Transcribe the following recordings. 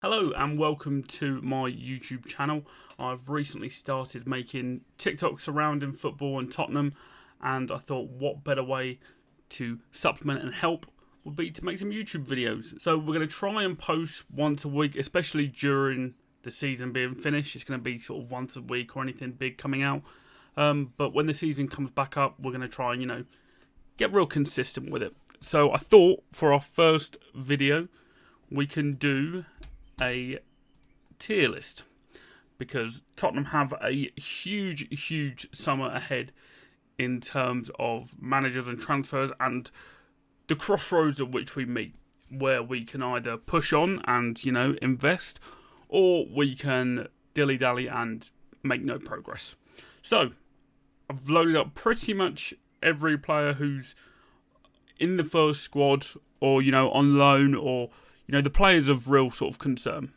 Hello and welcome to my YouTube channel. I've recently started making TikToks surrounding football and Tottenham, and I thought what better way to supplement and help would be to make some YouTube videos. So we're going to try and post once a week, especially during the season being finished. It's going to be sort of once a week or anything big coming out. But when the season comes back up, we're going to try and, get real consistent with it. So I thought for our first video, we can do a tier list, because Tottenham have a huge summer ahead in terms of managers and transfers, and the crossroads at which we meet, where we can either push on and invest, or we can dilly-dally and make no progress. So I've loaded up pretty much every player who's in the first squad, or on loan, or the players of real sort of concern.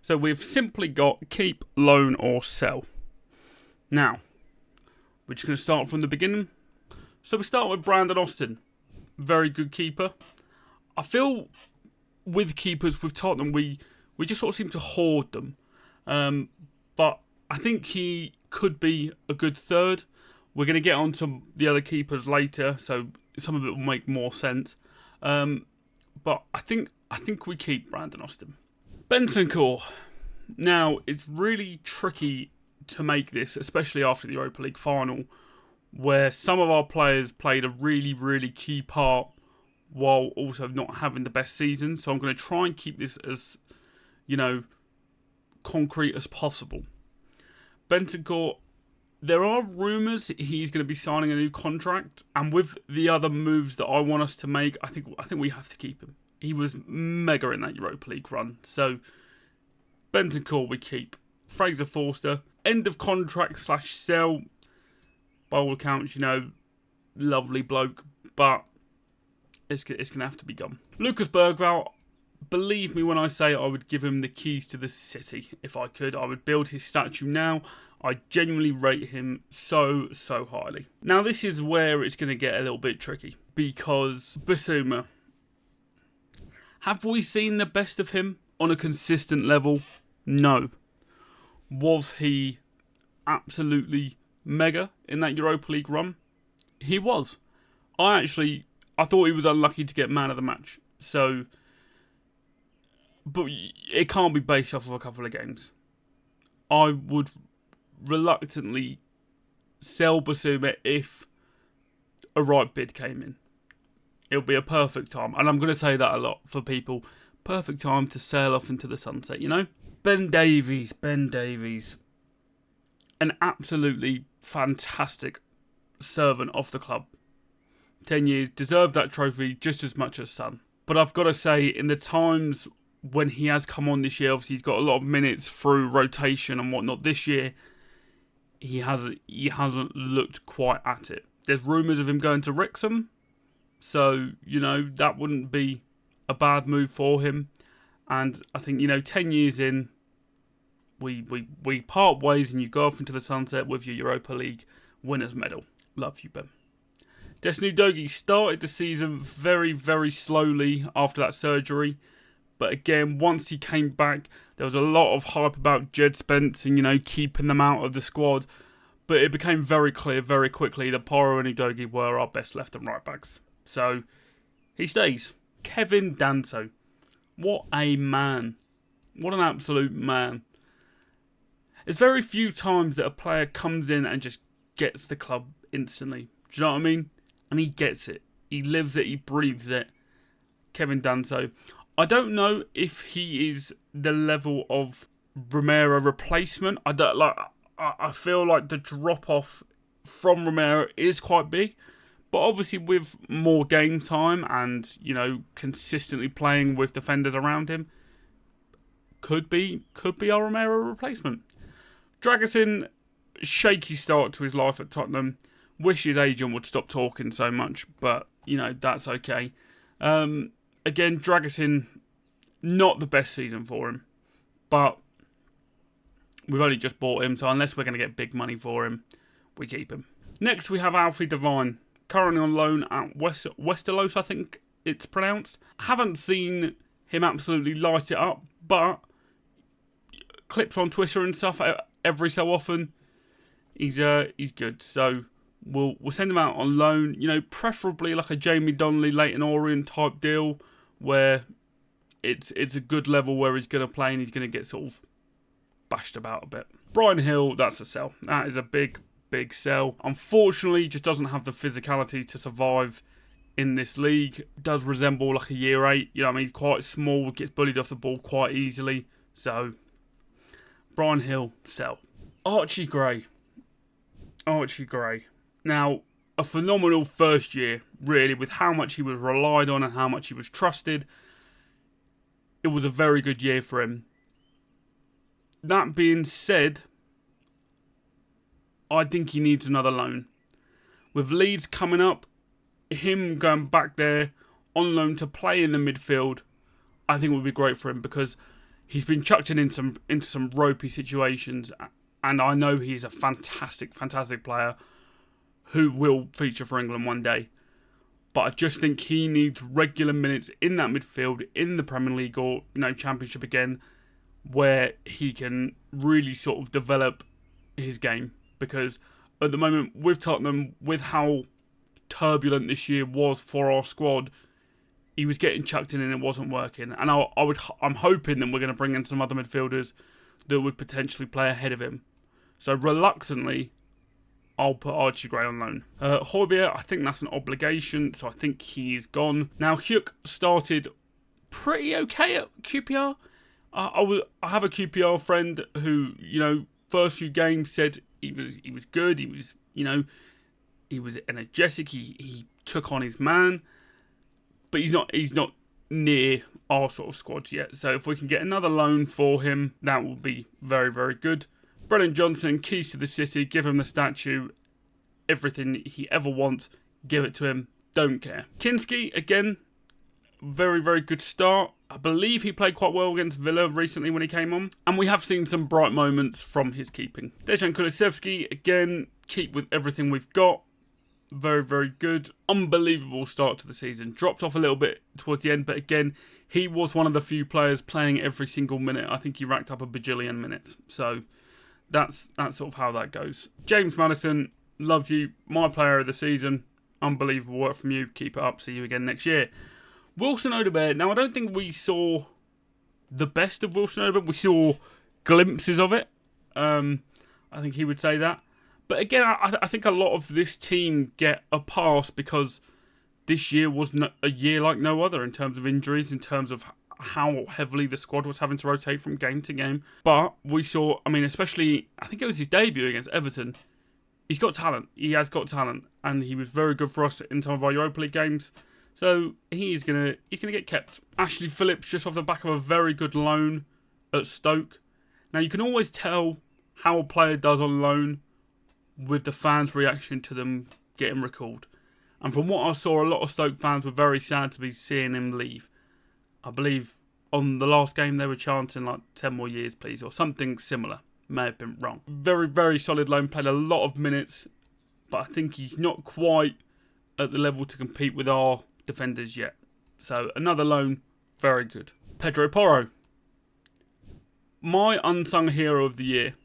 So we've simply got keep, loan or sell. Now, we're just going to start from the beginning. So we start with Brandon Austin. Very good keeper. I feel with keepers with Tottenham, we just sort of seem to hoard them. But I think he could be a good third. We're going to get onto the other keepers later, so some of it will make more sense. But I think we keep Brandon Austin. Bentancur. Now, it's really tricky to make this, especially after the Europa League final, where some of our players played a really key part while also not having the best season. So I'm going to try and keep this as, concrete as possible. Bentancur, there are rumours he's going to be signing a new contract, and with the other moves that I want us to make, I think we have to keep him. He was mega in that Europa League run. So, Bentancur we keep. Fraser Forster, end of contract / sell. By all accounts, lovely bloke, but it's going to have to be gone. Lucas Bergvall, believe me when I say I would give him the keys to the city if I could. I would build his statue now. I genuinely rate him so highly. Now, this is where it's going to get a little bit tricky, because Bissouma, have we seen the best of him on a consistent level? No. Was he absolutely mega in that Europa League run? He was. I thought he was unlucky to get man of the match. So, but it can't be based off of a couple of games. I would reluctantly sell Bissouma if a right bid came in. It'll be a perfect time. And I'm going to say that a lot for people. Perfect time to sail off into the sunset, Ben Davies. An absolutely fantastic servant of the club. 10 years, deserved that trophy just as much as Son. But I've got to say, in the times when he has come on this year, obviously he's got a lot of minutes through rotation and whatnot. This year, he hasn't looked quite at it. There's rumours of him going to Wrexham. So, that wouldn't be a bad move for him. And I think, 10 years in, we part ways and you go off into the sunset with your Europa League winners medal. Love you, Ben. Destiny Udogie started the season very slowly after that surgery. But again, once he came back, there was a lot of hype about Jed Spence and, keeping them out of the squad. But it became very clear very quickly that Porro and Udogie were our best left and right backs. So, he stays. Kevin Danso. What a man. What an absolute man. There's very few times that a player comes in and just gets the club instantly. Do you know what I mean? And he gets it. He lives it. He breathes it. Kevin Danso. I don't know if he is the level of Romero replacement. I feel like the drop-off from Romero is quite big. But obviously with more game time and, consistently playing with defenders around him, could be our Romero replacement. Dragusin, shaky start to his life at Tottenham. Wish his agent would stop talking so much, but, that's okay. Again, Dragusin, not the best season for him. But we've only just bought him, so unless we're going to get big money for him, we keep him. Next, we have Alfie Devine. Currently on loan at Westerlos, I think it's pronounced. Haven't seen him absolutely light it up, but clips on Twitter and stuff every so often, he's good. So we'll send him out on loan. You know, preferably like a Jamie Donnelly, Leighton Orient type deal, where it's a good level where he's going to play and he's going to get sort of bashed about a bit. Brian Hill, that's a sell. That is a big sell. Unfortunately, just doesn't have the physicality to survive in this league. Does resemble like a year 8. You know what I mean? He's quite small, gets bullied off the ball quite easily. So, Brian Hill, sell. Archie Gray. Now, a phenomenal first year, really, with how much he was relied on and how much he was trusted. It was a very good year for him. That being said, I think he needs another loan. With Leeds coming up, him going back there on loan to play in the midfield, I think would be great for him, because he's been chucked into some ropey situations, and I know he's a fantastic player who will feature for England one day. But I just think he needs regular minutes in that midfield, in the Premier League or Championship again, where he can really sort of develop his game. Because at the moment with Tottenham, with how turbulent this year was for our squad, he was getting chucked in and it wasn't working. And I'm hoping that we're going to bring in some other midfielders that would potentially play ahead of him. So reluctantly, I'll put Archie Gray on loan. Højbjerg, I think that's an obligation, so I think he's gone. Now, Hyuk started pretty okay at QPR. I have a QPR friend who, first few games said he was good. He was, he was energetic. He took on his man, but he's not near our sort of squad yet. So if we can get another loan for him, that will be very, very good. Brennan Johnson, keys to the city, give him the statue, everything he ever wants, give it to him, don't care. Kinski, again, very, very good start. I believe he played quite well against Villa recently when he came on, and we have seen some bright moments from his keeping. Dejan Kulusevski, again, keep with everything we've got, very, very good. Unbelievable start to the season. Dropped off a little bit towards the end, but again, he was one of the few players playing every single minute. I think he racked up a bajillion minutes, so that's sort of how that goes. James Maddison, love you. My player of the season. Unbelievable work from you. Keep it up. See you again next year. Wilson Odobert. Now, I don't think we saw the best of Wilson Odobert. We saw glimpses of it. I think he would say that. But again, I think a lot of this team get a pass because this year was a year like no other in terms of injuries, in terms of how heavily the squad was having to rotate from game to game. But we saw, especially, I think it was his debut against Everton. He's got talent. He has got talent. And he was very good for us in some of our Europa League games. So he's gonna get kept. Ashley Phillips, just off the back of a very good loan at Stoke. Now, you can always tell how a player does on loan with the fans' reaction to them getting recalled. And from what I saw, a lot of Stoke fans were very sad to be seeing him leave. I believe on the last game they were chanting like 10 more years, please, or something similar. May have been wrong. Very, very solid loan, played a lot of minutes, but I think he's not quite at the level to compete with our defenders yet. So another loan, very good. Pedro Porro, my unsung hero of the year.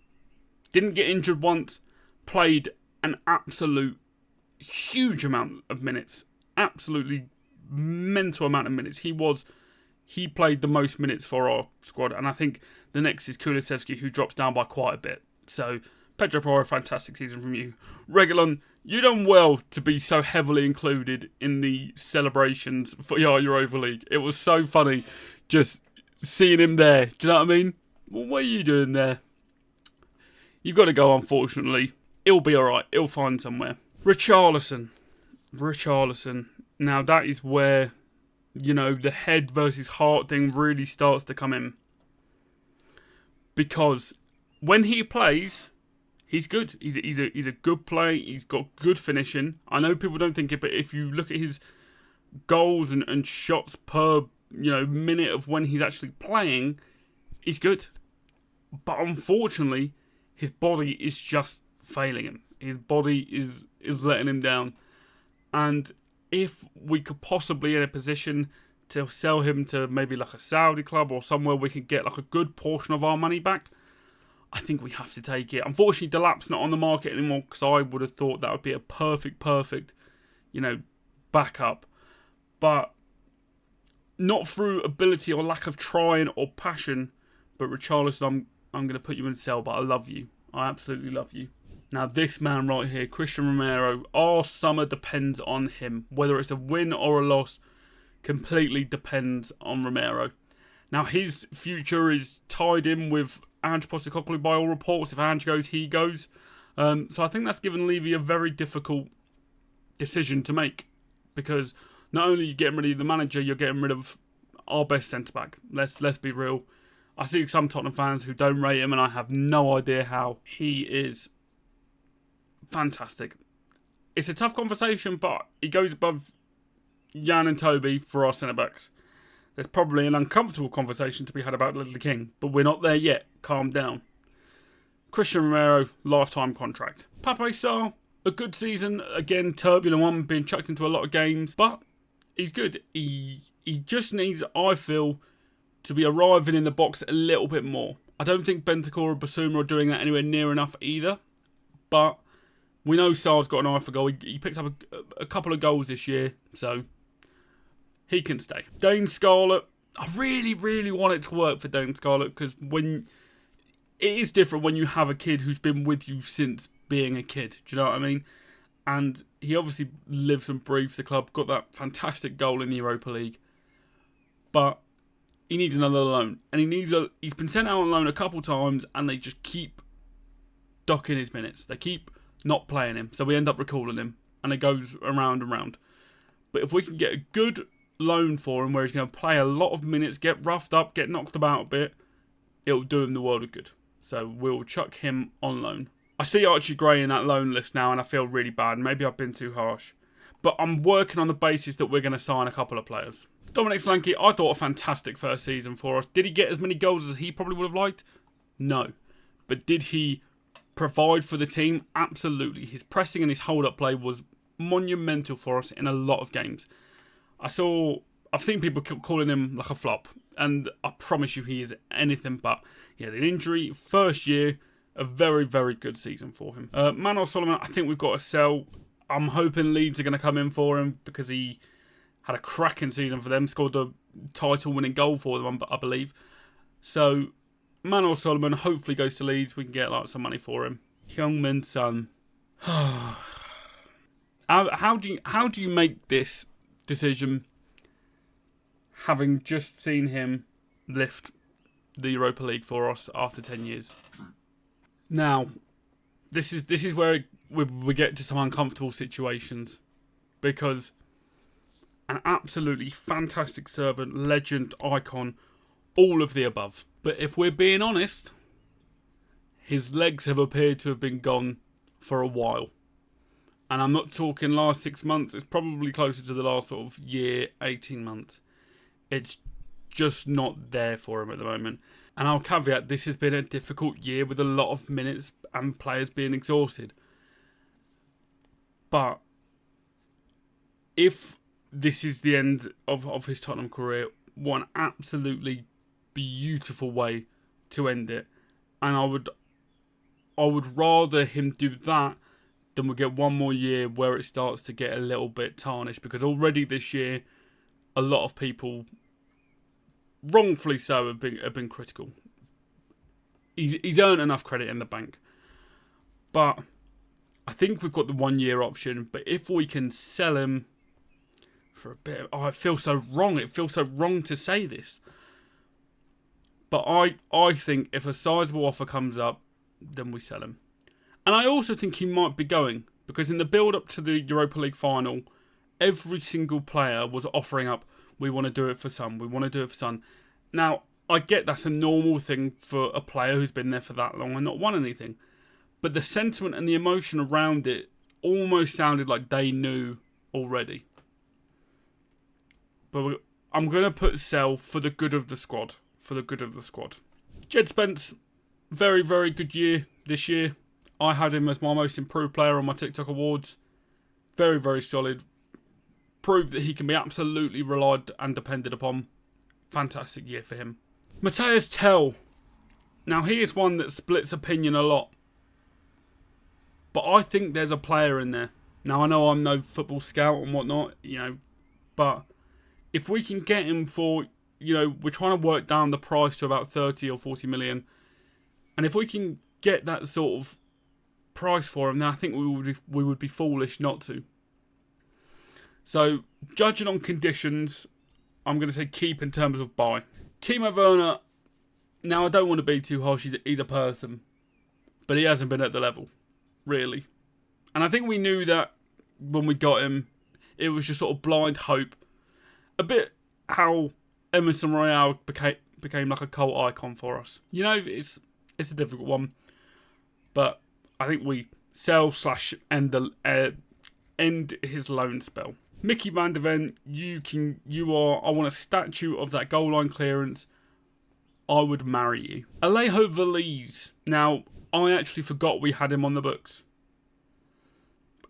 Didn't get injured once, played an absolute huge amount of minutes. Absolutely mental amount of minutes. He played the most minutes for our squad, and I think the next is Kulusevski, who drops down by quite a bit. So, Pedro Porro, fantastic season from you. Reguilon, you done well to be so heavily included in the celebrations for your Europa League. It was so funny just seeing him there. Do you know what I mean? Well, what are you doing there? You've got to go, unfortunately. It'll be alright. It'll find somewhere. Richarlison. Now, that is where, the head versus heart thing really starts to come in. Because when he plays, he's good. He's a good play. He's got good finishing. I know people don't think it, but if you look at his goals and shots per minute of when he's actually playing, he's good. But unfortunately, his body is just failing him. His body is letting him down. And if we could possibly in a position to sell him to maybe like a Saudi club or somewhere we can get like a good portion of our money back, I think we have to take it. Unfortunately, Delap's not on the market anymore because I would have thought that would be a perfect, backup. But not through ability or lack of trying or passion, but Richarlison, I'm going to put you in sell, but I love you. I absolutely love you. Now, this man right here, Christian Romero, our summer depends on him. Whether it's a win or a loss, completely depends on Romero. Now, his future is tied in with Ange Postecoglou by all reports. If Ange goes, he goes. So I think that's given Levy a very difficult decision to make. Because not only are you getting rid of the manager, you're getting rid of our best centre-back. Let's be real. I see some Tottenham fans who don't rate him, and I have no idea how. He is fantastic. It's a tough conversation, but he goes above Jan and Toby for our centre-backs. There's probably an uncomfortable conversation to be had about Little King, but we're not there yet. Calm down. Christian Romero, lifetime contract. Pape Sarr, a good season. Again, turbulent one, being chucked into a lot of games, but he's good. He just needs, I feel, to be arriving in the box a little bit more. I don't think Bentancur or Basuma are doing that anywhere near enough either, but we know Sarr's got an eye for goal. He picked up a couple of goals this year, so he can stay. Dane Scarlett. I really, really want it to work for Dane Scarlett because it is different when you have a kid who's been with you since being a kid. Do you know what I mean? And he obviously lives and breathes the club. Got that fantastic goal in the Europa League. But he needs another loan. And he's been sent out on loan a couple times and they just keep docking his minutes. They keep not playing him. So we end up recalling him. And it goes around and round. But if we can get a good loan for him where he's going to play a lot of minutes, get roughed up, get knocked about a bit, it'll do him the world of good. So we'll chuck him on loan. I see Archie Gray in that loan list now and I feel really bad. Maybe I've been too harsh. But I'm working on the basis that we're going to sign a couple of players. Dominic Solanke, I thought a fantastic first season for us. Did he get as many goals as he probably would have liked? No. But did he provide for the team? Absolutely. His pressing and his hold-up play was monumental for us in a lot of games. I've seen people calling him like a flop, and I promise you he is anything but. He had an injury, first year, a very, very good season for him. Manuel Solomon, I think we've got to sell. I'm hoping Leeds are going to come in for him because he had a cracking season for them, scored the title-winning goal for them, I believe. So, Manuel Solomon hopefully goes to Leeds. We can get some money for him. Heung-min Son. How do you make this decision, having just seen him lift the Europa League for us after 10 years? Now, this is where we get to some uncomfortable situations, because an absolutely fantastic servant, legend, icon, all of the above. But if we're being honest, his legs have appeared to have been gone for a while. And I'm not talking last 6 months. It's probably closer to the last sort of year, 18 months. It's just not there for him at the moment. And I'll caveat, this has been a difficult year with a lot of minutes and players being exhausted. But if this is the end of his Tottenham career, what an absolutely beautiful way to end it. And I would rather him do that then we'll get one more year where it starts to get a little bit tarnished, because already this year a lot of people, wrongfully so, have been critical. He's earned enough credit in the bank, but I think we've got the 1 year option. But if we can sell him for a bit, it feels so wrong. It feels so wrong to say this, but I think if a sizable offer comes up, then we sell him. And I also think he might be going, because in the build-up to the Europa League final, every single player was offering up, we want to do it for Son, we want to do it for Son. Now, I get that's a normal thing for a player who's been there for that long and not won anything. But the sentiment and the emotion around it almost sounded like they knew already. But I'm going to put sell for the good of the squad. For the good of the squad. Jed Spence, very, very good year this year. I had him as my most improved player on my TikTok awards. Very, very solid. proved that he can be absolutely relied and depended upon. Fantastic year for him. Matthias Tell. Now, he is one that splits opinion a lot. But I think there's a player in there. Now, I know I'm no football scout and whatnot, but if we can get him for, we're trying to work down the price to about 30 or 40 million. And if we can get that sort of price for him, then I think we would be foolish not to. So, judging on conditions, I'm going to say keep in terms of buy. Timo Werner, now I don't want to be too harsh, he's a person. But he hasn't been at the level, really. And I think we knew that when we got him, it was just sort of blind hope. A bit how Emerson Royale became like a cult icon for us. It's a difficult one. But I think we sell/end his loan spell. Mickey van der Ven, I want a statue of that goal line clearance. I would marry you. Alejo Valise. Now, I actually forgot we had him on the books.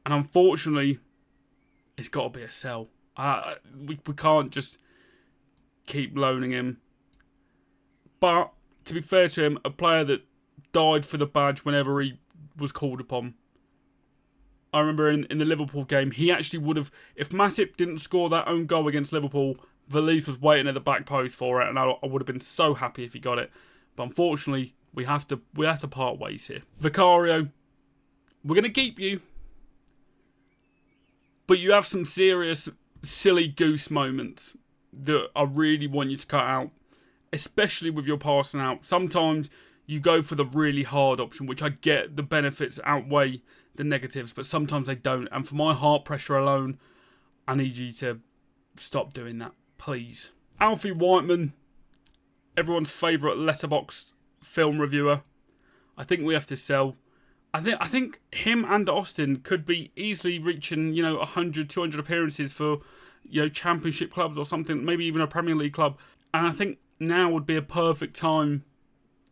And unfortunately, it's got to be a sell. We can't just keep loaning him. But, to be fair to him, a player that died for the badge whenever he was called upon. I remember in the Liverpool game, he actually would have, if Matip didn't score that own goal against Liverpool, Valise was waiting at the back post for it, and I would have been so happy if he got it. But unfortunately, we have to part ways here. Vicario, we're going to keep you, but you have some serious silly goose moments that I really want you to cut out, especially with your passing out. Sometimes you go for the really hard option, which I get the benefits outweigh the negatives, but sometimes they don't. And for my heart pressure alone, I need you to stop doing that, please. Alfie Whiteman, everyone's favourite letterbox film reviewer. I think we have to sell. I think him and Austin could be easily reaching, 100, 200 appearances for, championship clubs or something, maybe even a Premier League club. And I think now would be a perfect time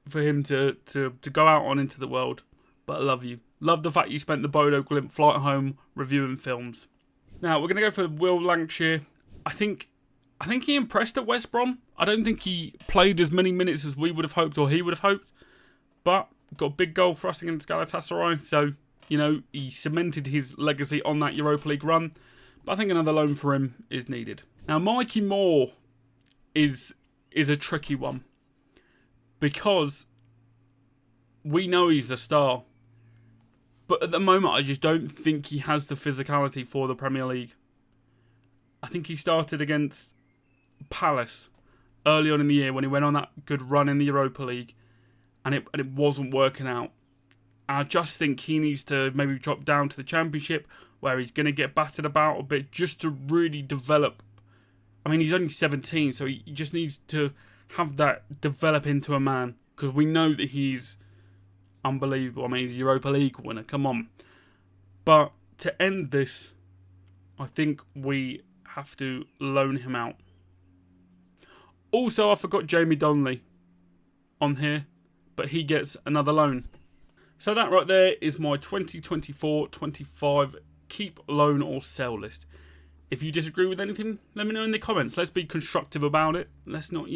for him to go out on into the world. But I love you. Love the fact you spent the Bodo Glimt flight home reviewing films. Now, we're going to go for Will Lancashire. I think he impressed at West Brom. I don't think he played as many minutes as we would have hoped or he would have hoped. But got a big goal for us against Galatasaray. So, he cemented his legacy on that Europa League run. But I think another loan for him is needed. Now, Mikey Moore is a tricky one. Because we know he's a star. But at the moment, I just don't think he has the physicality for the Premier League. I think he started against Palace early on in the year when he went on that good run in the Europa League. And it wasn't working out. And I just think he needs to maybe drop down to the Championship where he's going to get battered about a bit just to really develop. I mean, he's only 17, so he just needs to have that develop into a man. Because we know that he's unbelievable. I mean, he's a Europa League winner. Come on. But to end this, I think we have to loan him out. Also, I forgot Jamie Donnelly on here, but he gets another loan. So that right there is my 2024-25 keep, loan or sell list. If you disagree with anything, let me know in the comments. Let's be constructive about it. Let's not,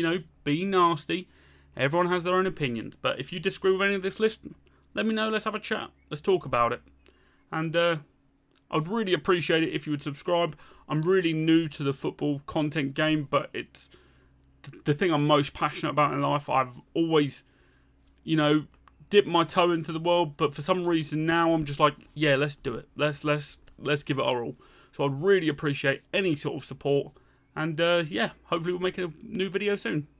be nasty. Everyone has their own opinions. But if you disagree with any of this list, let me know. Let's have a chat. Let's talk about it. And I'd really appreciate it if you would subscribe. I'm really new to the football content game, but it's the thing I'm most passionate about in life. I've always, dipped my toe into the world, but for some reason now I'm just like, yeah, let's do it. Let's give it our all. So I'd really appreciate any sort of support. And hopefully we'll make a new video soon.